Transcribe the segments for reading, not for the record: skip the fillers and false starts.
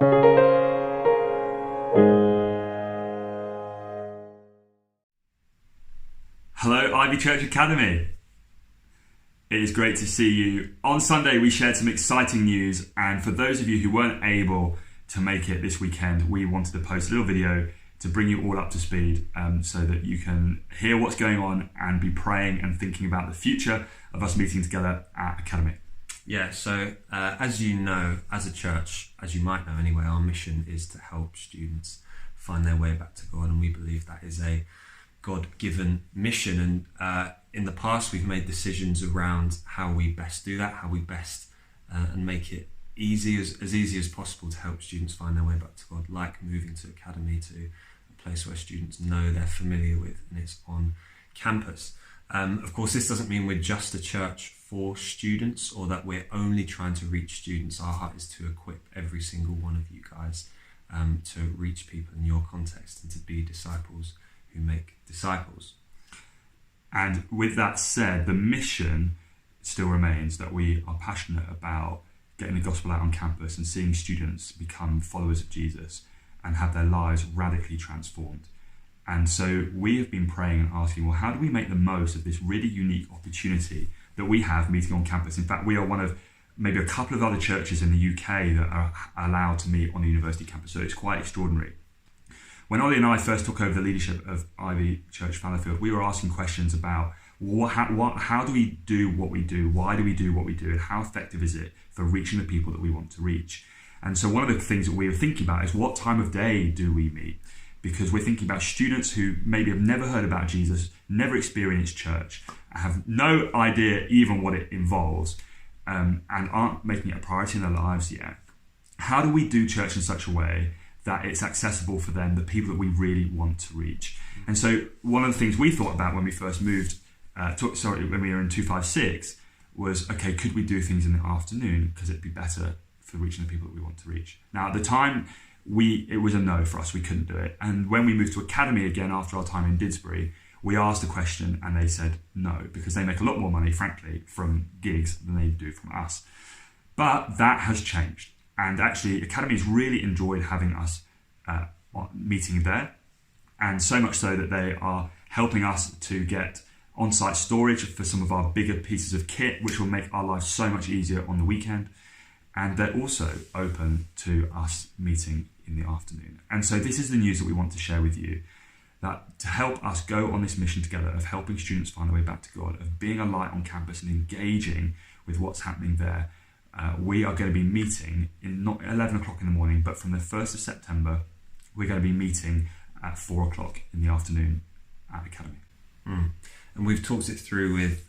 Hello, Ivy Church Academy. It is great to see you. On Sunday, we shared some exciting news, and for those of you who weren't able to make it this weekend, we wanted to post a little video to bring you all up to speed so that you can hear what's going on and be praying and thinking about the future of us meeting together at Academy. Yeah, so as you know, as a church, as you might know anyway, our mission is to help students find their way back to God, and we believe that is a God-given mission. And in the past, we've made decisions around how we best do that, how we best and make it easy, as easy as possible to help students find their way back to God, like moving to Academy, to a place where students know they're familiar with, and it's on campus. Of course, this doesn't mean we're just a church for students or that we're only trying to reach students. Our heart is to equip every single one of you guys to reach people in your context and to be disciples who make disciples. And with that said, the mission still remains that we are passionate about getting the gospel out on campus and seeing students become followers of Jesus and have their lives radically transformed. And so we have been praying and asking, well, how do we make the most of this really unique opportunity that we have meeting on campus? In fact, we are one of maybe a couple of other churches in the UK that are allowed to meet on the university campus, so it's quite extraordinary. When Ollie and I first took over the leadership of Ivy Church Fallowfield, we were asking questions about how do we do what we do, why do we do what we do, and how effective is it for reaching the people that we want to reach? And so one of the things that we were thinking about is, what time of day do we meet? Because we're thinking about students who maybe have never heard about Jesus, never experienced church, have no idea even what it involves, and aren't making it a priority in their lives yet. How do we do church in such a way that it's accessible for them, the people that we really want to reach? And so one of the things we thought about when we first moved, when we were in 256, was, okay, could we do things in the afternoon because it'd be better for reaching the people that we want to reach? Now, at the time, it was a no for us. We couldn't do it. And when we moved to Academy again after our time in Didsbury, we asked the question and they said no, because they make a lot more money, frankly, from gigs than they do from us. But that has changed. And actually, Academy's really enjoyed having us meeting there. And so much so that they are helping us to get on-site storage for some of our bigger pieces of kit, which will make our lives so much easier on the weekend. And they're also open to us meeting in the afternoon. And so this is the news that we want to share with you, that to help us go on this mission together of helping students find their way back to God, of being a light on campus and engaging with what's happening there, we are going to be meeting in not 11 o'clock in the morning, but from the 1st of September, we're going to be meeting at 4 o'clock in the afternoon at Academy. And we've talked it through with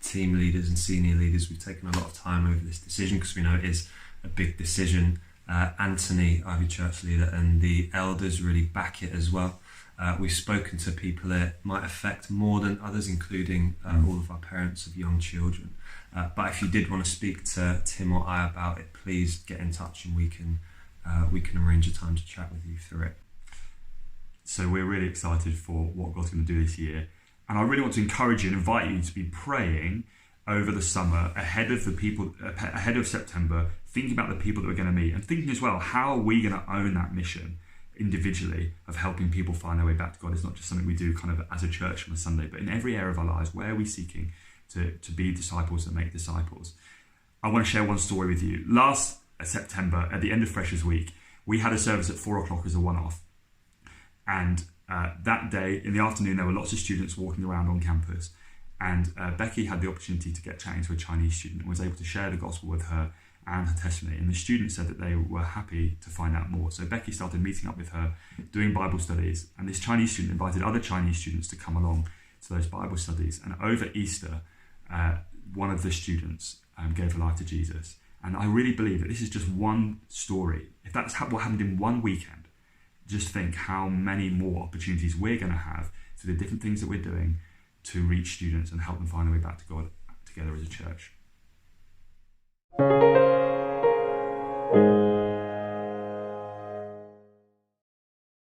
team leaders and senior leaders. We've taken a lot of time over this decision because we know it is a big decision. Anthony, Ivy Church leader, and the elders really back it as well. We've spoken to people it might affect more than others, including all of our parents of young children. But if you did want to speak to Tim or I about it, please get in touch and we can arrange a time to chat with you through it. So we're really excited for what God's going to do this year. And I really want to encourage you and invite you to be praying over the summer ahead of September, thinking about the people that we're going to meet and thinking as well, how are we going to own that mission individually of helping people find their way back to God? It's not just something we do kind of as a church on a Sunday, but in every area of our lives, where are we seeking to be disciples that make disciples? I want to share one story with you. Last September, at the end of Freshers Week, we had a service at 4 o'clock as a one-off. And that day, in the afternoon, there were lots of students walking around on campus. And Becky had the opportunity to get chatting to a Chinese student and was able to share the gospel with her and her testimony. And the student said that they were happy to find out more. So Becky started meeting up with her, doing Bible studies. And this Chinese student invited other Chinese students to come along to those Bible studies. And over Easter, one of the students gave her life to Jesus. And I really believe that this is just one story. If that's what happened in one weekend, just think how many more opportunities we're going to have through the different things that we're doing to reach students and help them find their way back to God together as a church.